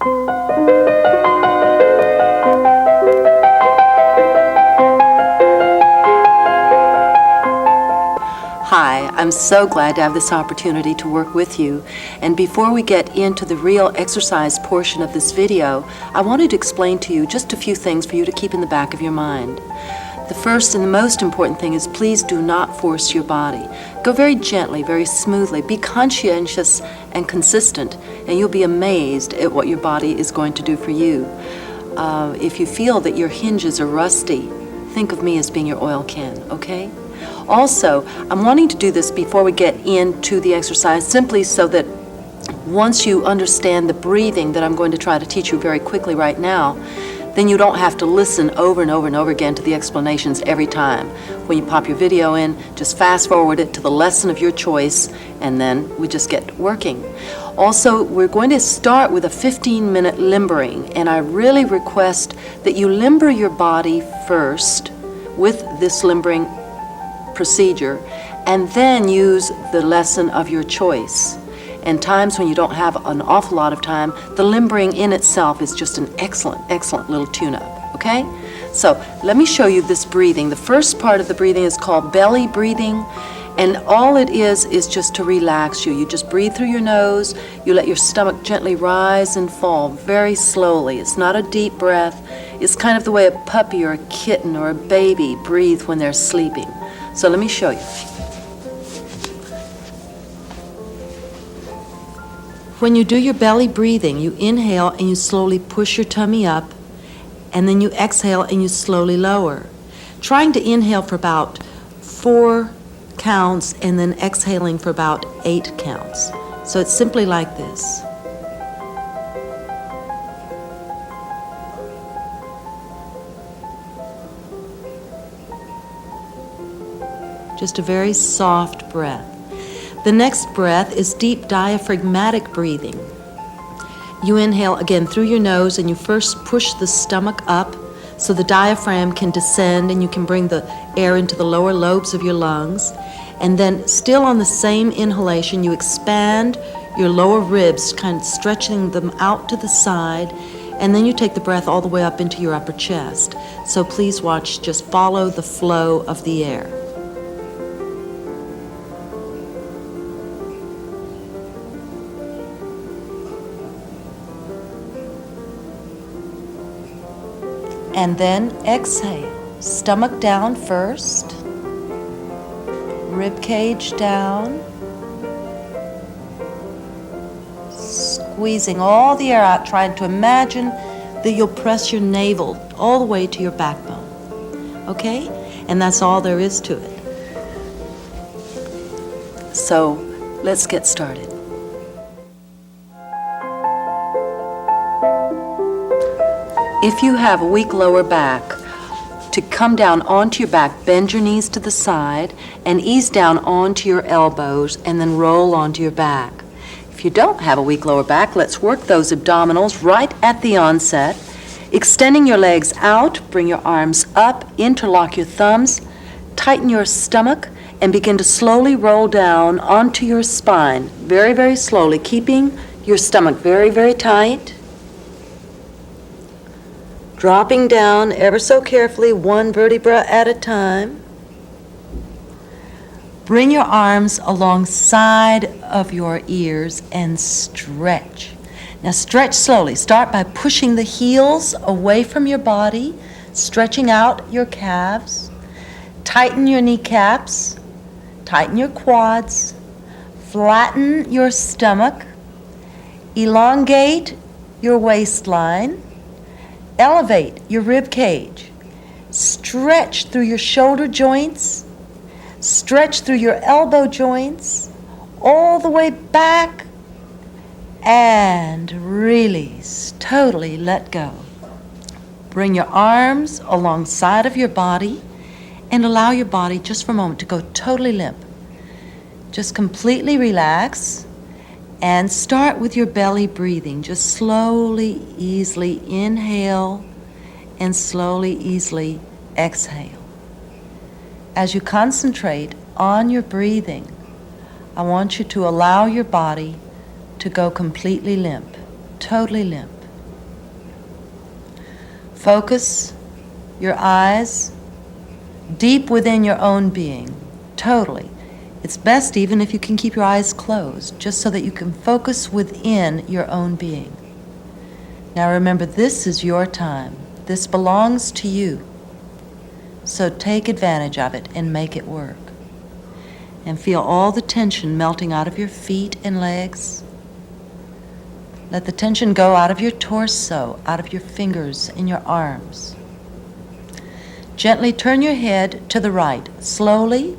Hi, I'm so glad to have this opportunity to work with you. And before we get into the real exercise portion of this video, I wanted to explain to you just a few things for you to keep in the back of your mind. The first and the most important thing is please do not force your body. Go very gently, very smoothly. Be conscientious and consistent, and you'll be amazed at what your body is going to do for you. If you feel that your hinges are rusty, think of me as being your oil can, okay? Also, I'm wanting to do this before we get into the exercise simply so that once you understand the breathing that I'm going to try to teach you very quickly right now, then you don't have to listen over and over and over again to the explanations every time. When you pop your video in, just fast forward it to the lesson of your choice, and then we just get working. Also, we're going to start with a 15-minute limbering, and I really request that you limber your body first with this limbering procedure, and then use the lesson of your choice. And times when you don't have an awful lot of time, the limbering in itself is just an excellent little tune-up, okay? So let me show you this breathing. The first part of the breathing is called belly breathing, and all it is just to relax you. You just breathe through your nose, you let your stomach gently rise and fall very slowly. It's not a deep breath. It's kind of the way a puppy or a kitten or a baby breathe when they're sleeping. So let me show you. When you do your belly breathing, you inhale and you slowly push your tummy up, and then you exhale and you slowly lower. Trying to inhale for about 4 counts and then exhaling for about 8 counts. So it's simply like this. Just a very soft breath. The next breath is deep diaphragmatic breathing. You inhale again through your nose, and you first push the stomach up so the diaphragm can descend and you can bring the air into the lower lobes of your lungs. And then still on the same inhalation, you expand your lower ribs, kind of stretching them out to the side, and then you take the breath all the way up into your upper chest. So please watch, just follow the flow of the air. And then exhale. Stomach down first. Rib cage down. Squeezing all the air out, trying to imagine that you'll press your navel all the way to your backbone. Okay? And that's all there is to it. So let's get started. If you have a weak lower back, to come down onto your back, bend your knees to the side and ease down onto your elbows and then roll onto your back. If you don't have a weak lower back, let's work those abdominals right at the onset. Extending your legs out, bring your arms up, interlock your thumbs, tighten your stomach, and begin to slowly roll down onto your spine, very, very slowly, keeping your stomach very, very tight. Dropping down ever so carefully, one vertebra at a time. Bring your arms alongside of your ears and stretch. Now stretch slowly. Start by pushing the heels away from your body, stretching out your calves. Tighten your kneecaps, tighten your quads, flatten your stomach, elongate your waistline. Elevate your rib cage. Stretch through your shoulder joints. Stretch through your elbow joints. All the way back. And release. Totally let go. Bring your arms alongside of your body and allow your body just for a moment to go totally limp. Just completely relax. And start with your belly breathing. Just slowly, easily inhale and slowly, easily exhale. As you concentrate on your breathing, I want you to allow your body to go completely limp, totally limp. Focus your eyes deep within your own being, totally. It's best even if you can keep your eyes closed, just so that you can focus within your own being. Now remember, this is your time. This belongs to you. So take advantage of it and make it work. And feel all the tension melting out of your feet and legs. Let the tension go out of your torso, out of your fingers and your arms. Gently turn your head to the right, slowly,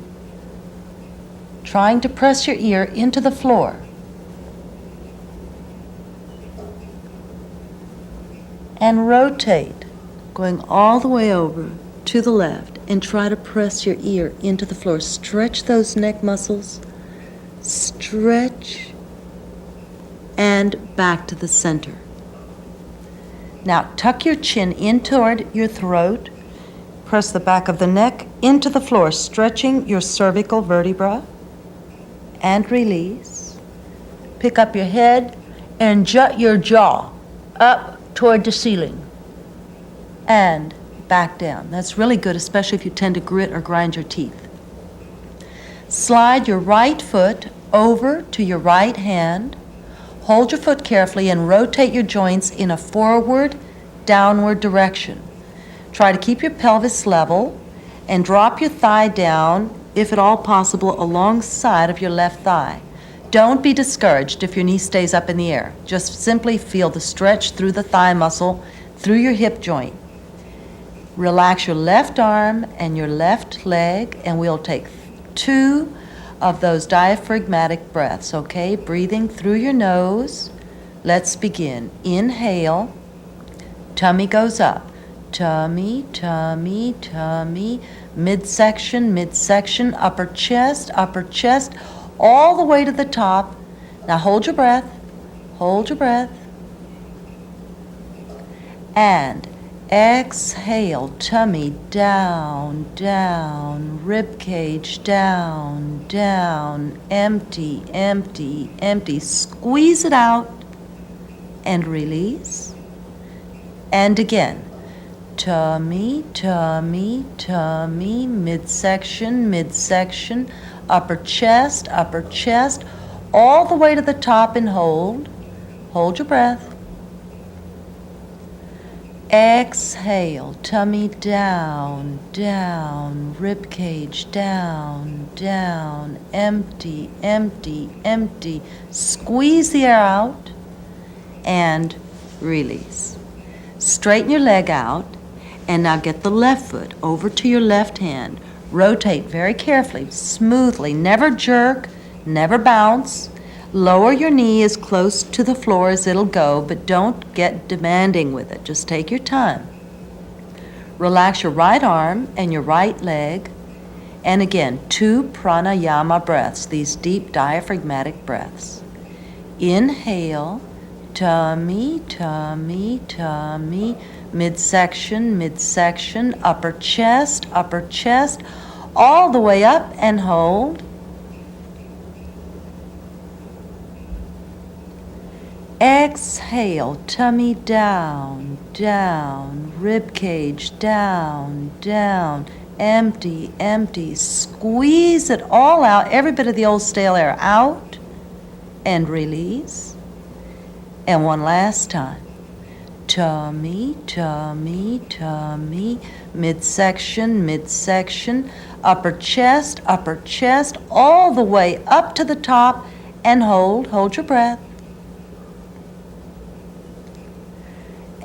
trying to press your ear into the floor. And rotate, going all the way over to the left, and try to press your ear into the floor. Stretch those neck muscles. Stretch. And back to the center. Now tuck your chin in toward your throat. Press the back of the neck into the floor, stretching your cervical vertebra. And release. Pick up your head and jut your jaw up toward the ceiling. And back down. That's really good, especially if you tend to grit or grind your teeth. Slide your right foot over to your right hand. Hold your foot carefully and rotate your joints in a forward, downward direction. Try to keep your pelvis level and drop your thigh down, if at all possible, alongside of your left thigh. Don't be discouraged if your knee stays up in the air. Just simply feel the stretch through the thigh muscle, through your hip joint. Relax your left arm and your left leg, and we'll take 2 of those diaphragmatic breaths, okay? Breathing through your nose. Let's begin. Inhale. Tummy goes up. Tummy, tummy, tummy. Midsection, midsection. Upper chest, all the way to the top. Now hold your breath. Hold your breath. And exhale, tummy down, down, rib cage down, down, empty, empty, empty. Squeeze it out and release. And again, tummy, tummy, tummy, midsection, midsection, upper chest, all the way to the top and hold. Hold your breath. Exhale, tummy down, down, rib cage down, down, empty, empty, empty. Squeeze the air out and release. Straighten your leg out, and now get the left foot over to your left hand. Rotate very carefully, smoothly, never jerk, never bounce. Lower your knee as close to the floor as it'll go, but don't get demanding with it. Just take your time. Relax your right arm and your right leg. And again, 2 pranayama breaths, these deep diaphragmatic breaths. Inhale, tummy, tummy, tummy, midsection, midsection, upper chest, all the way up and hold. Exhale, tummy down, down, rib cage down, down, empty, empty. Squeeze it all out, every bit of the old stale air out, and release. And one last time. Tummy, tummy, tummy, midsection, midsection, upper chest, all the way up to the top, and hold. Hold your breath.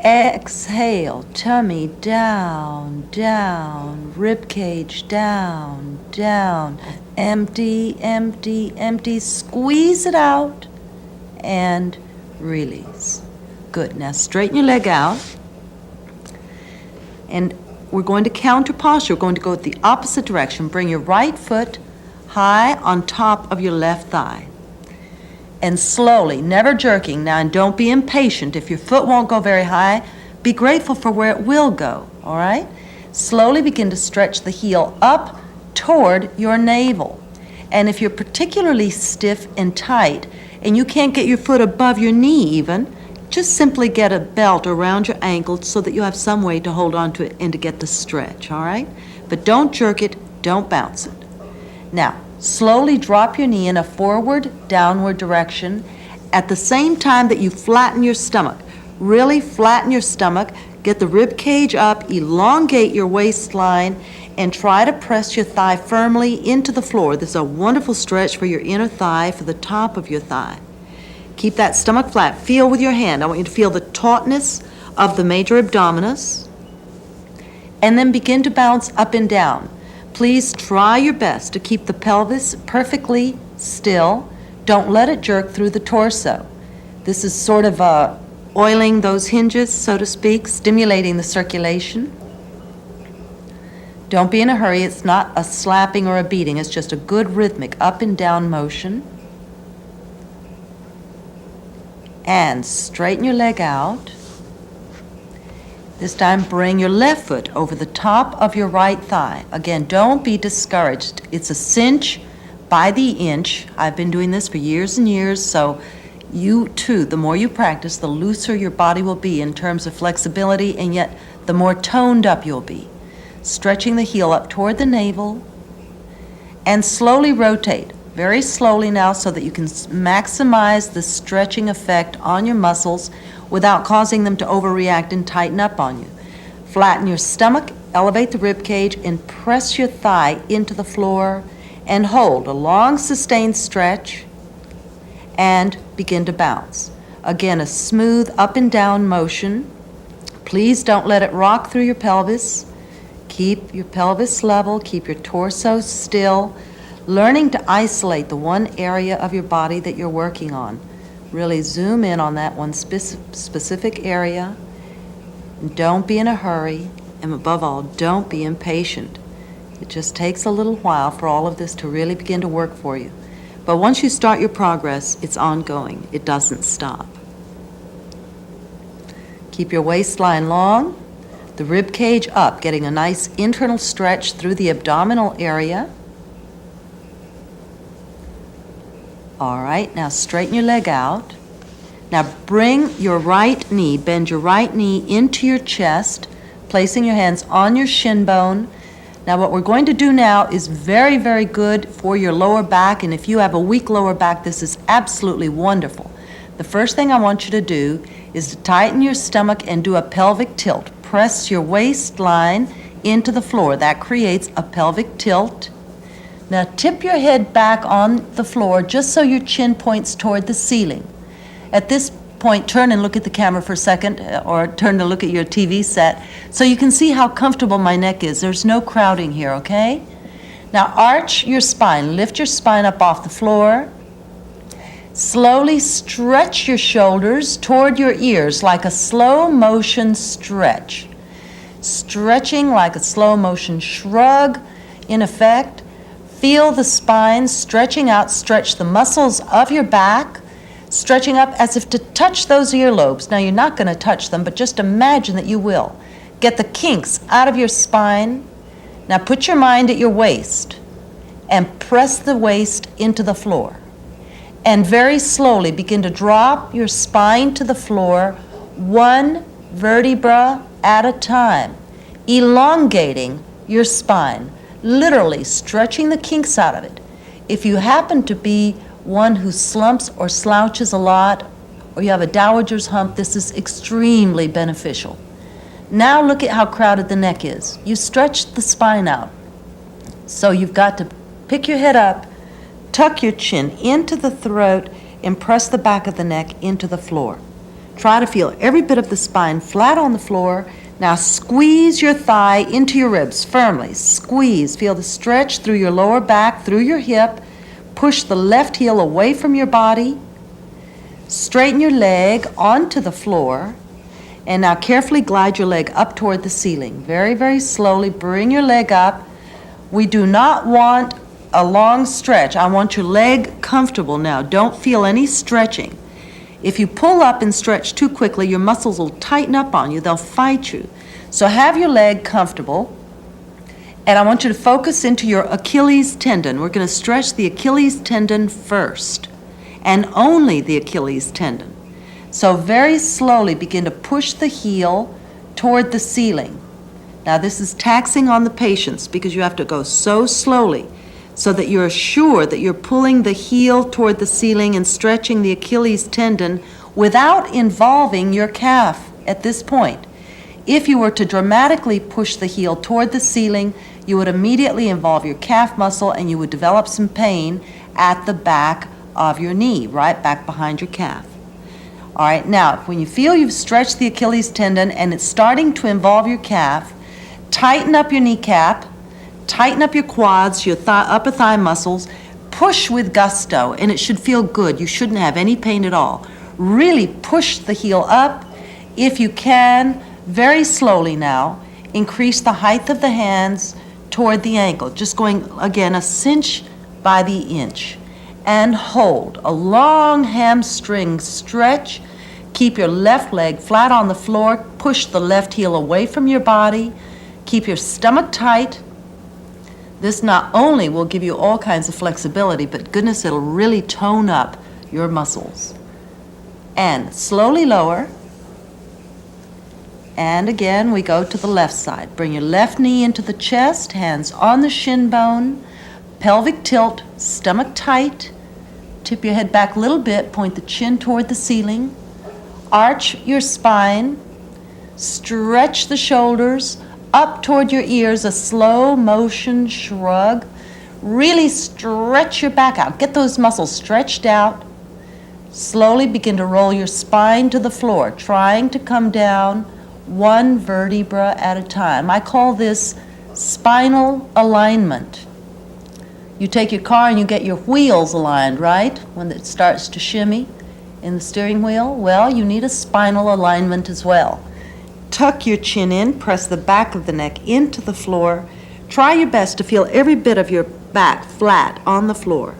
Exhale, tummy down, down, rib cage down, down, empty, empty, empty. Squeeze it out and release. Good. Now straighten your leg out, and we're going to counter posture. We're going to go the opposite direction. Bring your right foot high on top of your left thigh. And slowly, never jerking. Now, and don't be impatient. If your foot won't go very high, be grateful for where it will go, all right? Slowly begin to stretch the heel up toward your navel. And if you're particularly stiff and tight, and you can't get your foot above your knee even, just simply get a belt around your ankle so that you have some way to hold on to it and to get the stretch, all right? But don't jerk it, don't bounce it. Now, slowly drop your knee in a forward, downward direction at the same time that you flatten your stomach. Really flatten your stomach, get the rib cage up, elongate your waistline, and try to press your thigh firmly into the floor. This is a wonderful stretch for your inner thigh, for the top of your thigh. Keep that stomach flat. Feel with your hand. I want you to feel the tautness of the major abdominis, and then begin to bounce up and down. Please try your best to keep the pelvis perfectly still. Don't let it jerk through the torso. This is sort of oiling those hinges, so to speak, stimulating the circulation. Don't be in a hurry. It's not a slapping or a beating. It's just a good rhythmic up and down motion. And straighten your leg out. This time, bring your left foot over the top of your right thigh. Again, don't be discouraged. It's a cinch by the inch. I've been doing this for years and years, so you too, the more you practice, the looser your body will be in terms of flexibility, and yet the more toned up you'll be. Stretching the heel up toward the navel, and slowly rotate, very slowly now, so that you can maximize the stretching effect on your muscles without causing them to overreact and tighten up on you. Flatten your stomach, elevate the rib cage, and press your thigh into the floor, and hold a long sustained stretch, and begin to bounce. Again, a smooth up and down motion. Please don't let it rock through your pelvis. Keep your pelvis level, keep your torso still, learning to isolate the one area of your body that you're working on. Really zoom in on that one specific area. Don't be in a hurry, and above all, don't be impatient. It just takes a little while for all of this to really begin to work for you. But once you start your progress, it's ongoing. It doesn't stop. Keep your waistline long, the rib cage up, getting a nice internal stretch through the abdominal area. All right, now straighten your leg out. Now bring your right knee, bend your right knee into your chest, placing your hands on your shin bone. Now what we're going to do now is very, very good for your lower back, and if you have a weak lower back, this is absolutely wonderful. The first thing I want you to do is to tighten your stomach and do a pelvic tilt. Press your waistline into the floor. That creates a pelvic tilt. Now tip your head back on the floor just so your chin points toward the ceiling. At this point, turn and look at the camera for a second, or turn to look at your TV set, so you can see how comfortable my neck is. There's no crowding here, okay? Now arch your spine. Lift your spine up off the floor. Slowly stretch your shoulders toward your ears like a slow motion stretch. Stretching like a slow motion shrug, in effect. Feel the spine stretching out. Stretch the muscles of your back, stretching up as if to touch those earlobes. Now you're not going to touch them, but just imagine that you will. Get the kinks out of your spine. Now put your mind at your waist and press the waist into the floor. And very slowly begin to drop your spine to the floor, one vertebra at a time, elongating your spine, literally stretching the kinks out of it. If you happen to be one who slumps or slouches a lot, or you have a dowager's hump, this is extremely beneficial. Now look at how crowded the neck is. You stretched the spine out. So you've got to pick your head up, tuck your chin into the throat, and press the back of the neck into the floor. Try to feel every bit of the spine flat on the floor. Now squeeze your thigh into your ribs firmly. Squeeze. Feel the stretch through your lower back, through your hip. Push the left heel away from your body. Straighten your leg onto the floor. And now carefully glide your leg up toward the ceiling. Very, very slowly bring your leg up. We do not want a long stretch. I want your leg comfortable now. Don't feel any stretching. If you pull up and stretch too quickly, your muscles will tighten up on you. They'll fight you. So have your leg comfortable. And I want you to focus into your Achilles tendon. We're going to stretch the Achilles tendon first, and only the Achilles tendon. So very slowly begin to push the heel toward the ceiling. Now this is taxing on the patience because you have to go so slowly so that you're sure that you're pulling the heel toward the ceiling and stretching the Achilles tendon without involving your calf at this point. If you were to dramatically push the heel toward the ceiling, you would immediately involve your calf muscle and you would develop some pain at the back of your knee, right back behind your calf. All right, now, when you feel you've stretched the Achilles tendon and it's starting to involve your calf, tighten up your kneecap, tighten up your quads, your upper thigh muscles, push with gusto, and it should feel good. You shouldn't have any pain at all. Really push the heel up. If you can, very slowly now, increase the height of the hands toward the ankle, just going, again, a cinch by the inch. And hold a long hamstring stretch. Keep your left leg flat on the floor. Push the left heel away from your body. Keep your stomach tight. This not only will give you all kinds of flexibility, but goodness, it'll really tone up your muscles. And slowly lower. And again, we go to the left side. Bring your left knee into the chest, hands on the shin bone, pelvic tilt, stomach tight. Tip your head back a little bit, point the chin toward the ceiling. Arch your spine. Stretch the shoulders up toward your ears, a slow motion shrug. Really stretch your back out. Get those muscles stretched out. Slowly begin to roll your spine to the floor, trying to come down one vertebra at a time. I call this spinal alignment. You take your car and you get your wheels aligned, right? When it starts to shimmy in the steering wheel. Well, you need a spinal alignment as well. Tuck your chin in, press the back of the neck into the floor. Try your best to feel every bit of your back flat on the floor.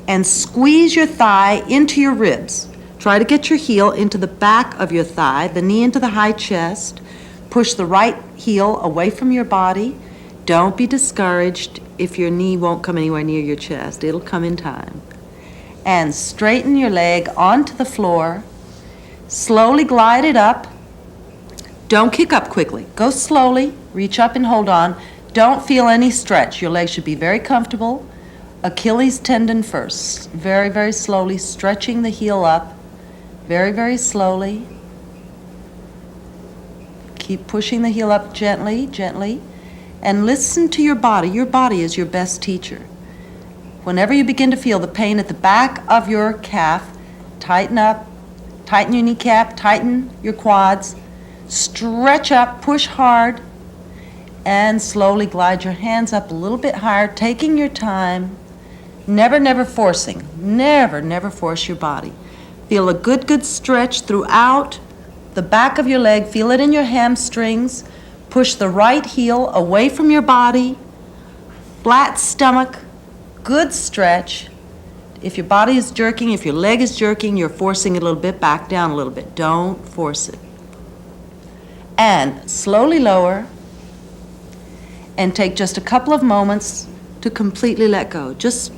And squeeze your thigh into your ribs. Try to get your heel into the back of your thigh, the knee into the high chest. Push the right heel away from your body. Don't be discouraged if your knee won't come anywhere near your chest. It'll come in time. And straighten your leg onto the floor. Slowly glide it up. Don't kick up quickly. Go slowly. Reach up and hold on. Don't feel any stretch. Your legs should be very comfortable. Achilles tendon first. Very, very slowly, stretching the heel up. Very, very slowly. Keep pushing the heel up gently, gently. And listen to your body. Your body is your best teacher. Whenever you begin to feel the pain at the back of your calf, tighten up, tighten your kneecap, tighten your quads, stretch up, push hard, and slowly glide your hands up a little bit higher, taking your time. Never, never forcing. Never, never force your body. Feel a good, good stretch throughout the back of your leg. Feel it in your hamstrings. Push the right heel away from your body. Flat stomach. Good stretch. If your body is jerking, if your leg is jerking, you're forcing it a little bit, back down a little bit. Don't force it. And slowly lower. And take just a couple of moments to completely let go. Just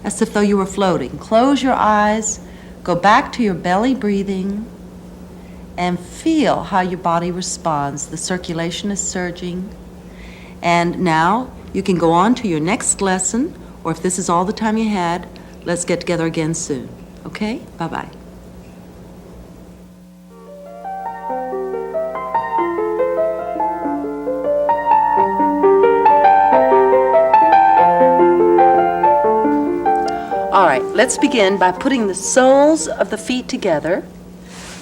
as if though you were floating. Close your eyes, go back to your belly breathing, and feel how your body responds. The circulation is surging. And now you can go on to your next lesson, or if this is all the time you had, let's get together again soon. Okay? Bye-bye. All right, let's begin by putting the soles of the feet together.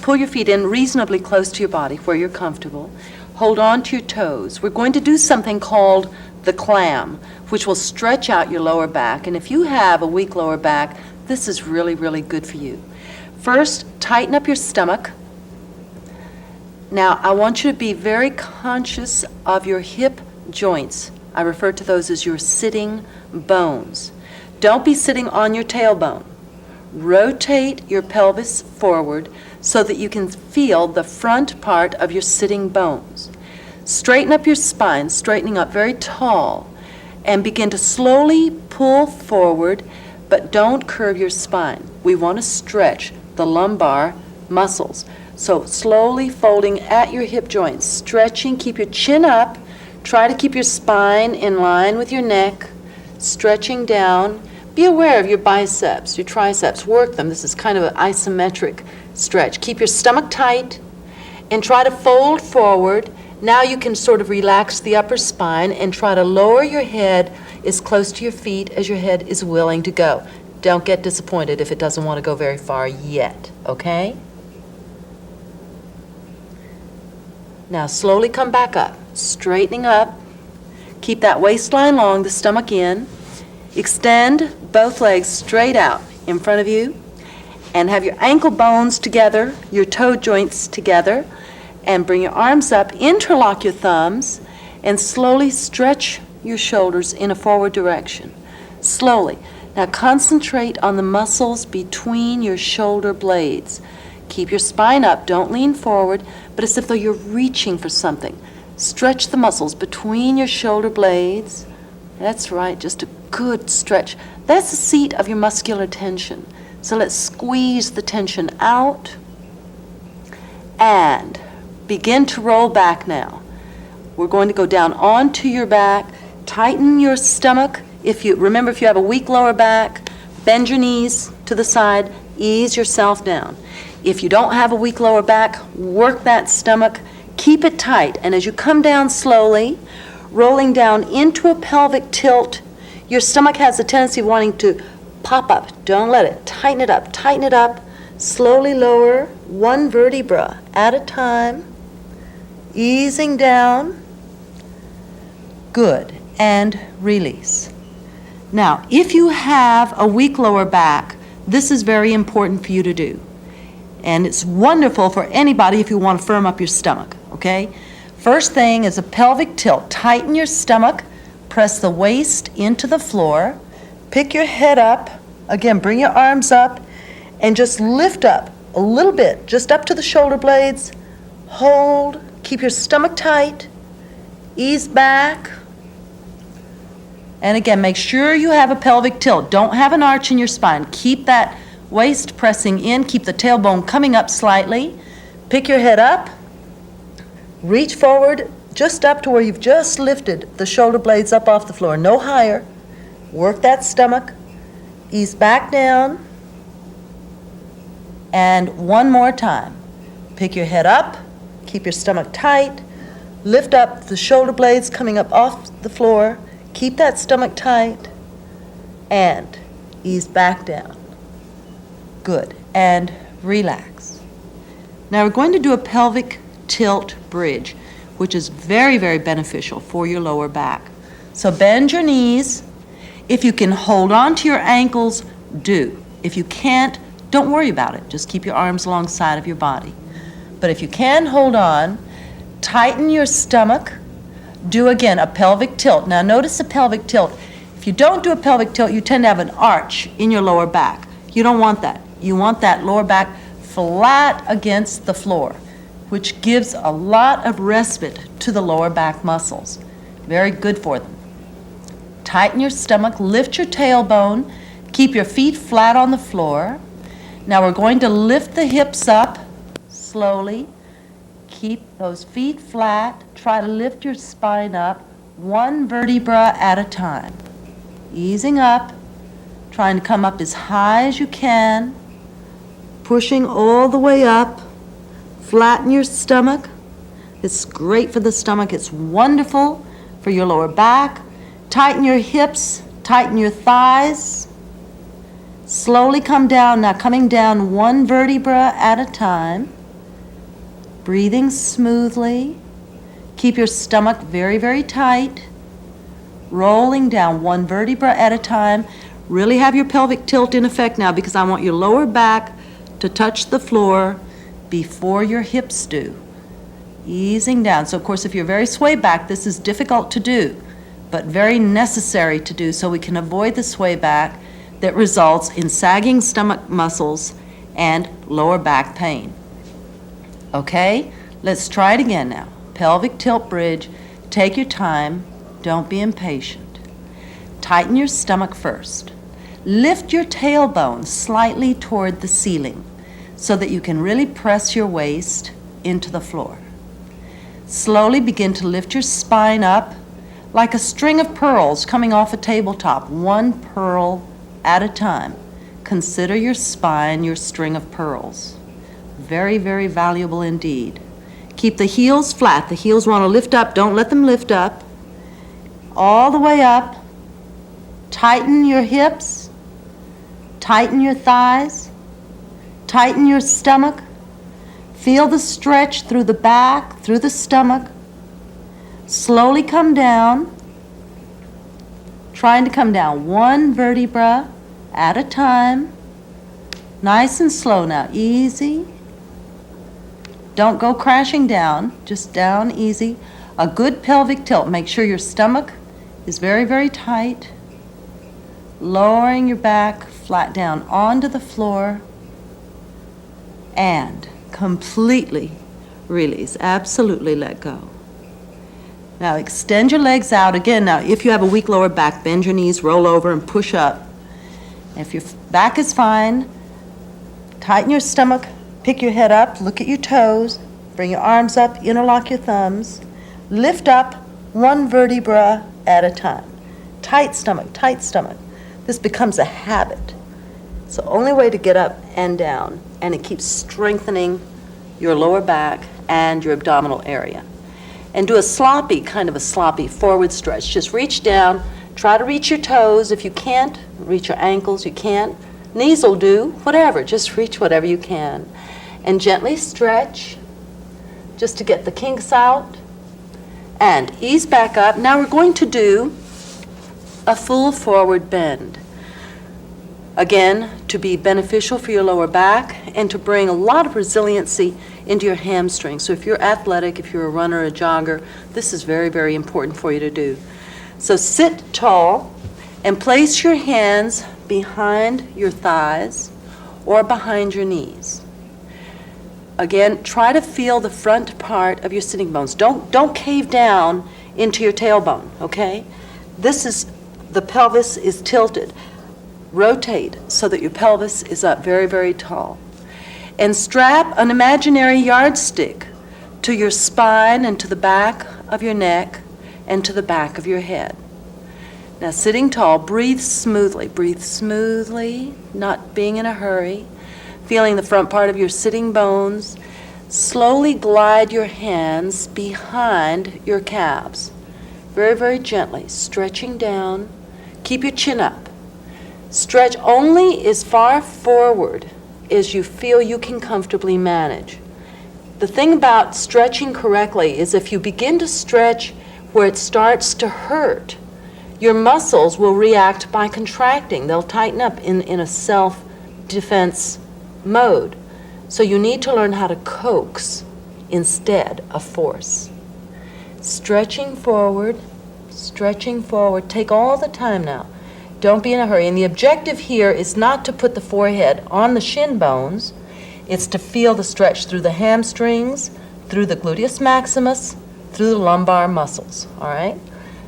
Pull your feet in reasonably close to your body where you're comfortable. Hold on to your toes. We're going to do something called the clam, which will stretch out your lower back. And if you have a weak lower back, this is really, really good for you. First, tighten up your stomach. Now, I want you to be very conscious of your hip joints. I refer to those as your sitting bones. Don't be sitting on your tailbone. Rotate your pelvis forward so that you can feel the front part of your sitting bones. Straighten up your spine, straightening up very tall, and begin to slowly pull forward, but don't curve your spine. We want to stretch the lumbar muscles. So slowly folding at your hip joints, stretching, keep your chin up, try to keep your spine in line with your neck, stretching down. Be aware of your biceps, your triceps, work them. This is kind of an isometric stretch. Keep your stomach tight and try to fold forward. Now you can sort of relax the upper spine and try to lower your head as close to your feet as your head is willing to go. Don't get disappointed if it doesn't want to go very far yet, okay? Now slowly come back up, straightening up. Keep that waistline long, the stomach in. Extend both legs straight out in front of you and have your ankle bones together, your toe joints together, and bring your arms up, interlock your thumbs, and slowly stretch your shoulders in a forward direction. Slowly. Now concentrate on the muscles between your shoulder blades. Keep your spine up, don't lean forward, but as if though you're reaching for something. Stretch the muscles between your shoulder blades. That's right, just a good stretch. That's the seat of your muscular tension. So let's squeeze the tension out and begin to roll back now. We're going to go down onto your back, tighten your stomach. Remember, if you have a weak lower back, bend your knees to the side, ease yourself down. If you don't have a weak lower back, work that stomach, keep it tight, and as you come down slowly, rolling down into a pelvic tilt, your stomach has a tendency of wanting to pop up. Don't let it. Tighten it up. Tighten it up. Slowly lower, one vertebra at a time, easing down. Good. And release. Now, if you have a weak lower back, this is very important for you to do. And it's wonderful for anybody if you want to firm up your stomach, okay? First thing is a pelvic tilt. Tighten your stomach, press the waist into the floor, pick your head up, again, bring your arms up, and just lift up a little bit, just up to the shoulder blades. Hold, keep your stomach tight, ease back. And again, make sure you have a pelvic tilt. Don't have an arch in your spine. Keep that waist pressing in, keep the tailbone coming up slightly. Pick your head up, reach forward just up to where you've just lifted the shoulder blades up off the floor, no higher. Work that stomach, ease back down, and one more time. Pick your head up, keep your stomach tight, lift up the shoulder blades coming up off the floor, keep that stomach tight, and ease back down. Good. And relax. Now we're going to do a pelvic tilt bridge, which is very, very beneficial for your lower back. So bend your knees. If you can hold on to your ankles, do. If you can't, don't worry about it. Just keep your arms alongside of your body. But if you can hold on, tighten your stomach. Do again a pelvic tilt. Now notice the pelvic tilt. If you don't do a pelvic tilt, you tend to have an arch in your lower back. You don't want that. You want that lower back flat against the floor, which gives a lot of respite to the lower back muscles. Very good for them. Tighten your stomach, lift your tailbone, keep your feet flat on the floor. Now we're going to lift the hips up slowly. Keep those feet flat. Try to lift your spine up, one vertebra at a time. Easing up, trying to come up as high as you can, pushing all the way up. Flatten your stomach. It's great for the stomach. It's wonderful for your lower back. Tighten your hips, tighten your thighs. Slowly come down. Now coming down one vertebra at a time. Breathing smoothly. Keep your stomach very, very tight. Rolling down one vertebra at a time. Really have your pelvic tilt in effect now because I want your lower back to touch the floor before your hips do. Easing down. So of course if you're very sway back, this is difficult to do, but very necessary to do so we can avoid the sway back that results in sagging stomach muscles and lower back pain. Okay, let's try it again now. Pelvic tilt bridge. Take your time. Don't be impatient. Tighten your stomach first. Lift your tailbone slightly toward the ceiling. so that you can really press your waist into the floor. Slowly begin to lift your spine up like a string of pearls coming off a tabletop, one pearl at a time. Consider your spine your string of pearls. Very, very valuable indeed. Keep the heels flat. The heels want to lift up. Don't let them lift up. All the way up. Tighten your hips. Tighten your thighs. Tighten your stomach. Feel the stretch through the back, through the stomach. Slowly come down. Trying to come down one vertebra at a time. Nice and slow now. Easy. Don't go crashing down, just down easy. A good pelvic tilt. Make sure your stomach is very, very tight. Lowering your back flat down onto the floor. And completely release. Absolutely let go. Now extend your legs out again. Now if you have a weak lower back, bend your knees, roll over and push up. If your back is fine, tighten your stomach. Pick your head up, look at your toes, bring your arms up, interlock your thumbs. Lift up one vertebra at a time. Tight stomach, tight stomach. This becomes a habit. It's the only way to get up and down, and it keeps strengthening your lower back and your abdominal area. And do a sloppy forward stretch. Just reach down, try to reach your toes. If you can't, reach your ankles, you can't. Knees will do, whatever, just reach whatever you can. And gently stretch, just to get the kinks out. And ease back up. Now we're going to do a full forward bend. Again, to be beneficial for your lower back and to bring a lot of resiliency into your hamstrings. So if you're athletic, if you're a runner, a jogger, this is very, very important for you to do. So sit tall and place your hands behind your thighs or behind your knees. Again, try to feel the front part of your sitting bones. Don't cave down into your tailbone, okay? The pelvis is tilted. Rotate so that your pelvis is up very, very tall. And strap an imaginary yardstick to your spine and to the back of your neck and to the back of your head. Now sitting tall, breathe smoothly, not being in a hurry. Feeling the front part of your sitting bones. Slowly glide your hands behind your calves. Very, very gently, stretching down. Keep your chin up. Stretch only as far forward as you feel you can comfortably manage. The thing about stretching correctly is if you begin to stretch where it starts to hurt, your muscles will react by contracting. They'll tighten up in a self-defense mode. So you need to learn how to coax instead of force. Stretching forward. Take all the time now. Don't be in a hurry. And the objective here is not to put the forehead on the shin bones. It's to feel the stretch through the hamstrings, through the gluteus maximus, through the lumbar muscles, all right?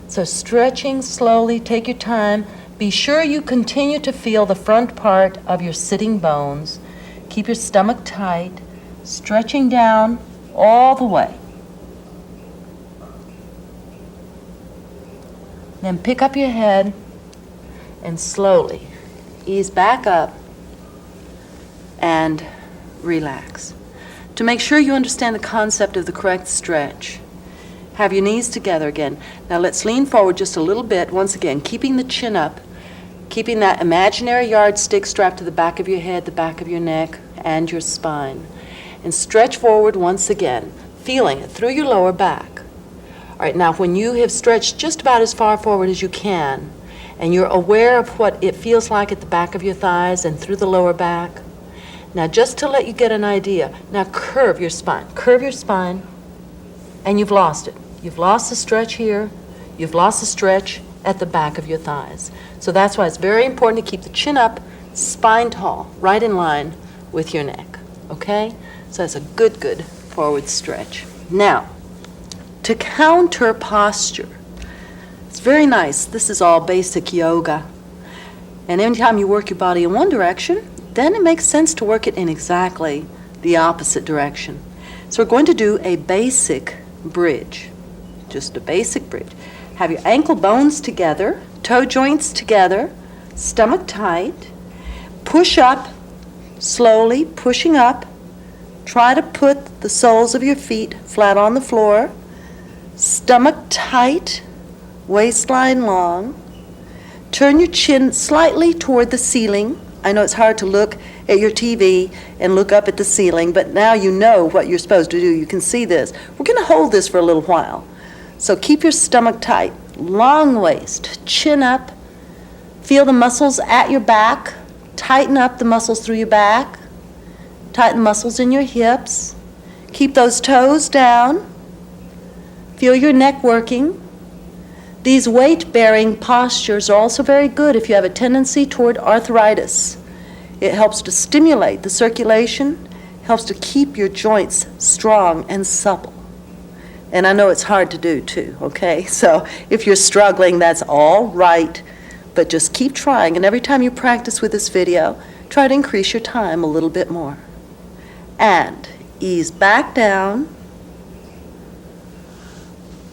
So stretching slowly, take your time. Be sure you continue to feel the front part of your sitting bones. Keep your stomach tight, stretching down all the way. Then pick up your head and slowly ease back up and relax. To make sure you understand the concept of the correct stretch, have your knees together again. Now let's lean forward just a little bit, once again, keeping the chin up, keeping that imaginary yardstick strapped to the back of your head, the back of your neck, and your spine. And stretch forward once again, feeling it through your lower back. All right, now when you have stretched just about as far forward as you can, and you're aware of what it feels like at the back of your thighs and through the lower back, now just to let you get an idea, now curve your spine, and you've lost it. You've lost the stretch here, you've lost the stretch at the back of your thighs. So that's why it's very important to keep the chin up, spine tall, right in line with your neck, okay? So that's a good forward stretch. Now, to counter posture, it's very nice. This is all basic yoga. And anytime you work your body in one direction, then it makes sense to work it in exactly the opposite direction. So we're going to do a basic bridge, just a basic bridge. Have your ankle bones together, toe joints together, stomach tight. Push up, slowly pushing up. Try to put the soles of your feet flat on the floor. Stomach tight, waistline long. Turn your chin slightly toward the ceiling. I know it's hard to look at your TV and look up at the ceiling, but now you know what you're supposed to do. You can see this. We're going to hold this for a little while. So keep your stomach tight, long waist, chin up. Feel the muscles at your back. Tighten up the muscles through your back. Tighten the muscles in your hips. Keep those toes down. Feel your neck working. These weight-bearing postures are also very good if you have a tendency toward arthritis. It helps to stimulate the circulation, helps to keep your joints strong and supple. And I know it's hard to do too, okay? So if you're struggling, that's all right, but just keep trying. And every time you practice with this video, try to increase your time a little bit more. And ease back down.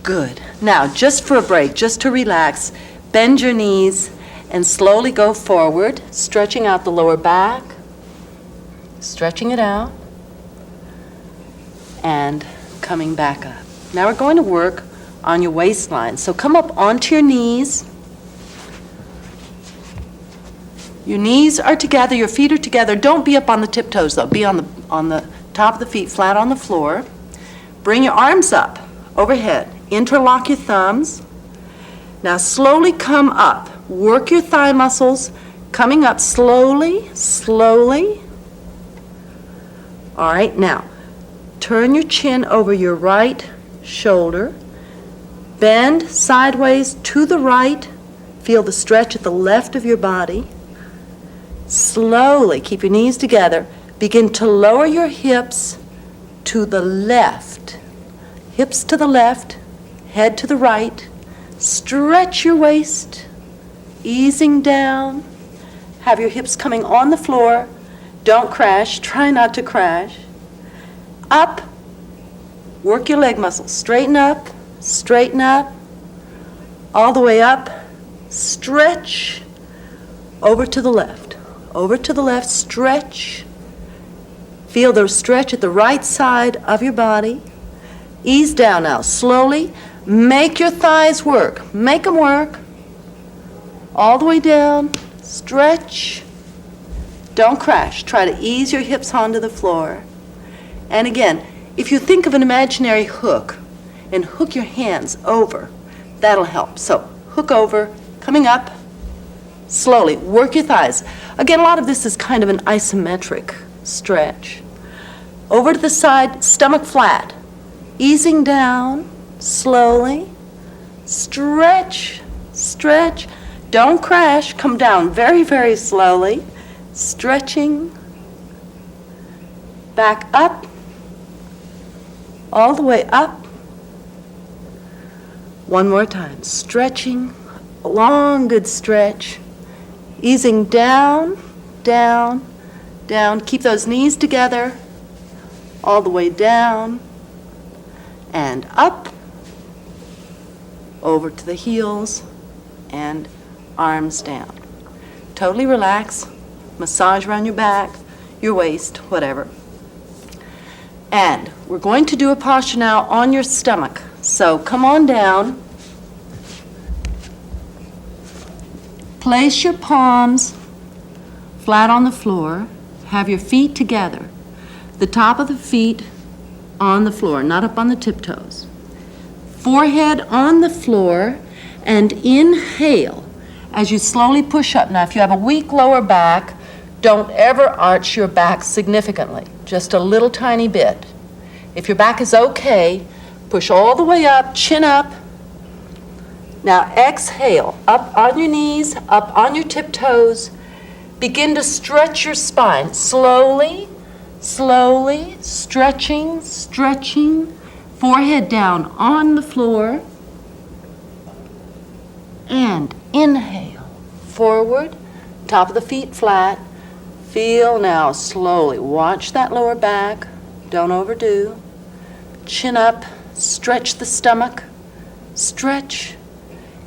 Good. Now, just for a break, just to relax, bend your knees and slowly go forward, stretching out the lower back, stretching it out, and coming back up. Now we're going to work on your waistline. So come up onto your knees. Your knees are together, your feet are together. Don't be up on the tiptoes though. Be on the top of the feet, flat on the floor. Bring your arms up overhead. Interlock your thumbs. Now slowly come up. Work your thigh muscles, coming up slowly, slowly. All right, now turn your chin over your right shoulder. Bend sideways to the right. Feel the stretch at the left of your body. Slowly, keep your knees together. Begin to lower your hips to the left. Hips to the left. Head to the right. Stretch your waist, easing down. Have your hips coming on the floor. Don't crash. Try not to crash. Up. Work your leg muscles. Straighten up. Straighten up. All the way up. Stretch. Over to the left. Over to the left. Stretch. Feel the stretch at the right side of your body. Ease down now. Slowly. Make your thighs work. Make them work. All the way down. Stretch. Don't crash. Try to ease your hips onto the floor. And again, if you think of an imaginary hook and hook your hands over, that'll help. So hook over, coming up, slowly. Work your thighs. Again, a lot of this is kind of an isometric stretch. Over to the side, stomach flat. Easing down. Slowly, stretch, stretch. Don't crash. Come down very, very slowly. Stretching. Back up. All the way up. One more time. Stretching. A long, good stretch. Easing down, down, down. Keep those knees together. All the way down. And up. Over to the heels, and arms down. Totally relax. Massage around your back, your waist, whatever. And we're going to do a posture now on your stomach. So come on down. Place your palms flat on the floor. Have your feet together. The top of the feet on the floor, not up on the tiptoes. Forehead on the floor, and inhale as you slowly push up. Now, if you have a weak lower back, don't ever arch your back significantly, just a little tiny bit. If your back is okay, push all the way up, chin up. Now exhale, up on your knees, up on your tiptoes. Begin to stretch your spine, slowly, slowly, stretching, stretching. Forehead down on the floor, and inhale, forward, top of the feet flat, Feel now slowly. Watch that lower back. Don't overdo. Chin up. Stretch the stomach. Stretch.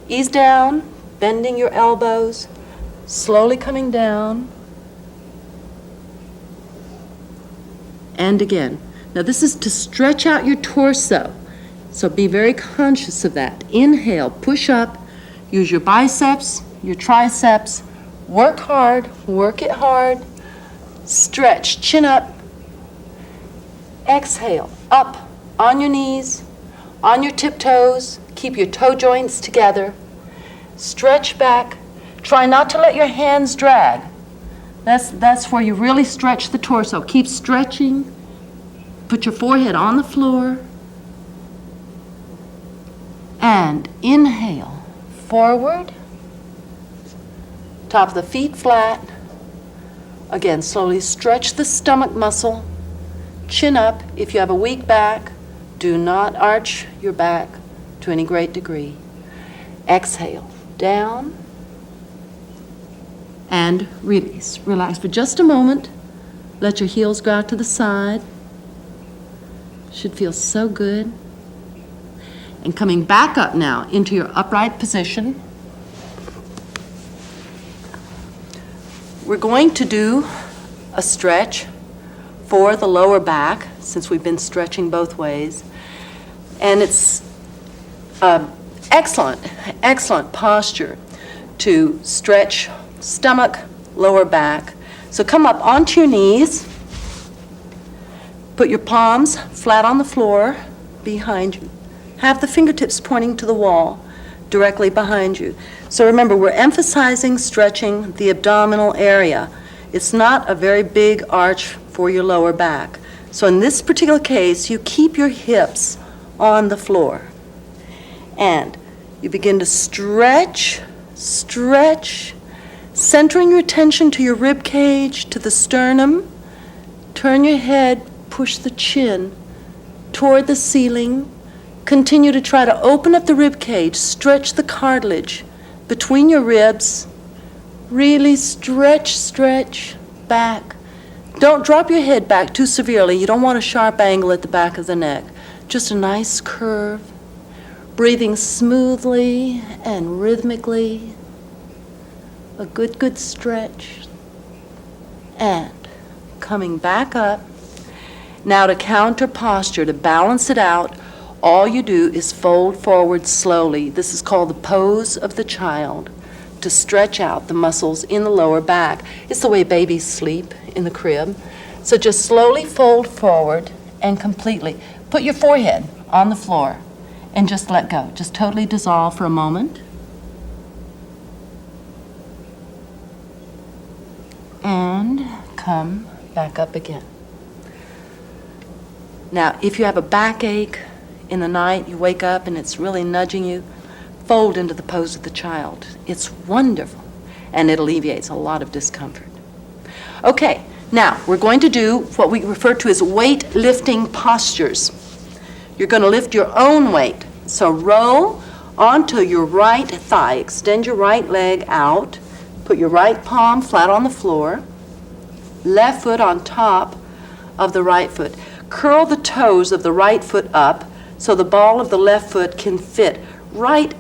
Ease down. Bending your elbows. Slowly coming down. And again. Now this is to stretch out your torso. So be very conscious of that. Inhale. Push up. Use your biceps, your triceps. Work hard. Work it hard. Stretch, chin up. Exhale, up on your knees, on your tiptoes. Keep your toe joints together. Stretch back. Try not to let your hands drag. That's where you really stretch the torso. Keep stretching. Put your forehead on the floor. And inhale, forward. Top of the feet flat. Again, slowly stretch the stomach muscle. Chin up. If you have a weak back, do not arch your back to any great degree. Exhale, down, and release. Relax for just a moment. Let your heels go out to the side. Should feel so good. And coming back up now into your upright position. We're going to do a stretch for the lower back, since we've been stretching both ways. And it's excellent posture to stretch stomach, lower back. So come up onto your knees. Put your palms flat on the floor behind you. Have the fingertips pointing to the wall directly behind you. So remember, we're emphasizing stretching the abdominal area. It's not a very big arch for your lower back. So in this particular case, you keep your hips on the floor. And you begin to stretch, centering your attention to your rib cage, to the sternum. Turn your head, push the chin toward the ceiling. Continue to try to open up the rib cage, stretch the cartilage between your ribs. Really stretch back. Don't drop your head back too severely. You don't want a sharp angle at the back of the neck. Just a nice curve. Breathing smoothly and rhythmically. A good stretch. And coming back up. Now to counter posture, to balance it out, all you do is fold forward slowly. This is called the pose of the child, to stretch out the muscles in the lower back. It's the way babies sleep in the crib. So just slowly fold forward and completely. Put your forehead on the floor and just let go. Just totally dissolve for a moment. And come back up again. Now, if you have a backache in the night, you wake up and it's really nudging you, fold into the pose of the child. It's wonderful, and it alleviates a lot of discomfort. Okay, now we're going to do what we refer to as weight-lifting postures. You're going to lift your own weight. So roll onto your right thigh. Extend your right leg out. Put your right palm flat on the floor. Left foot on top of the right foot. Curl the toes of the right foot up so the ball of the left foot can fit right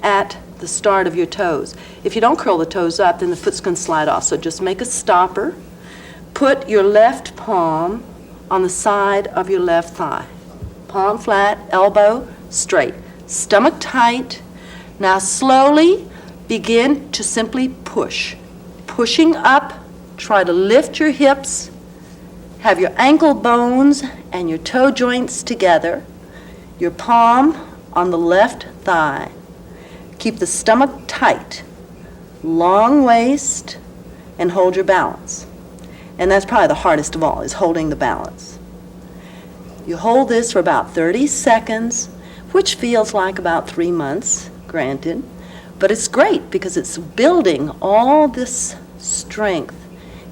at the start of your toes. If you don't curl the toes up, then the foot's going to slide off. So just make a stopper. Put your left palm on the side of your left thigh. Palm flat, elbow straight, stomach tight. Now slowly begin to simply push. Pushing up, try to lift your hips. Have your ankle bones and your toe joints together. Your palm on the left thigh. Keep the stomach tight. Long waist, and hold your balance. And that's probably the hardest of all, is holding the balance. You hold this for about 30 seconds, which feels like about 3 months, granted. But it's great because it's building all this strength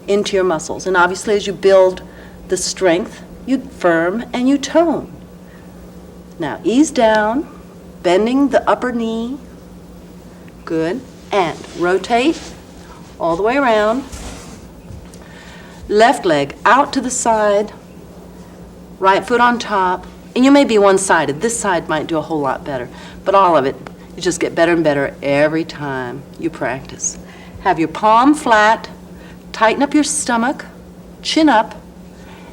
into your muscles. And obviously as you build the strength, you firm and you tone. Now ease down, bending the upper knee. Good. And rotate all the way around. Left leg out to the side, right foot on top, and you may be one-sided. This side might do a whole lot better, but all of it, you just get better and better every time you practice. Have your palm flat, tighten up your stomach, chin up,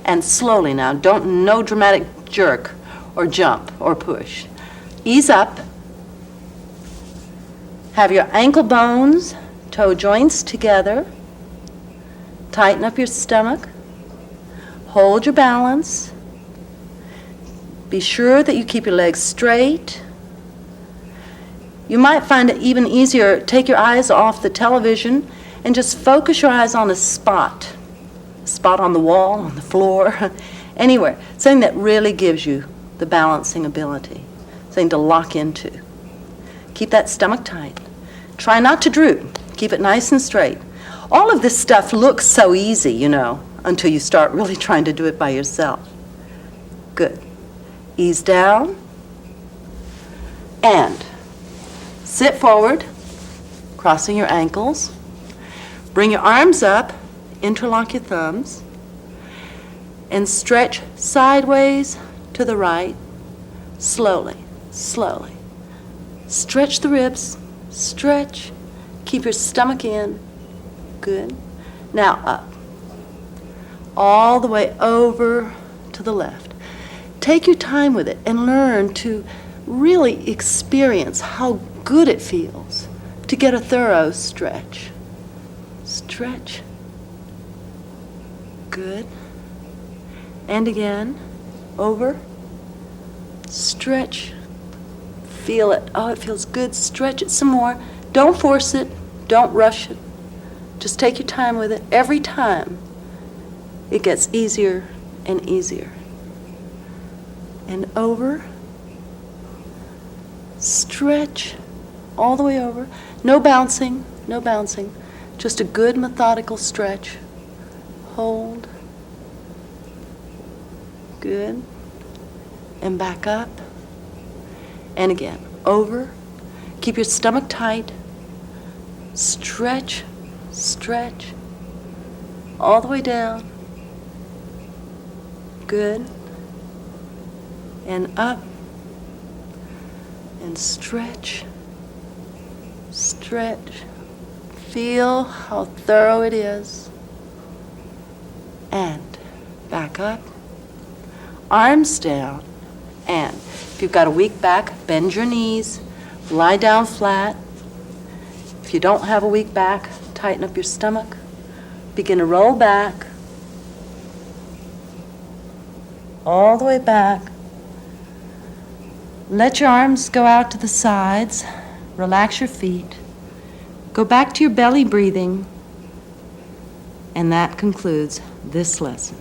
and slowly now, no dramatic jerk or jump or push. Ease up. Have your ankle bones, toe joints together. Tighten up your stomach. Hold your balance. Be sure that you keep your legs straight. You might find it even easier, take your eyes off the television and just focus your eyes on a spot on the wall, on the floor, anywhere. Something that really gives you the balancing ability, something to lock into. Keep that stomach tight. Try not to droop. Keep it nice and straight. All of this stuff looks so easy, you know, until you start really trying to do it by yourself. Good. Ease down. And sit forward, crossing your ankles. Bring your arms up, interlock your thumbs, and stretch sideways to the right, slowly, slowly. Stretch the ribs, stretch. Keep your stomach in. Good. Now up. All the way over to the left. Take your time with it and learn to really experience how good it feels to get a thorough stretch. Stretch. Good. And again. Over. Stretch. Feel it. Oh, it feels good. Stretch it some more. Don't force it. Don't rush it. Just take your time with it. Every time it gets easier and easier. And over. Stretch all the way over. No bouncing, no bouncing. Just a good methodical stretch. Hold. Good. And back up. And again, over. Keep your stomach tight. Stretch, stretch. All the way down. Good. And up. And stretch. Stretch. Feel how thorough it is. And back up. Arms down. And if you've got a weak back, bend your knees. Lie down flat. If you don't have a weak back, tighten up your stomach. Begin to roll back. All the way back. Let your arms go out to the sides. Relax your feet. Go back to your belly breathing. And that concludes this lesson.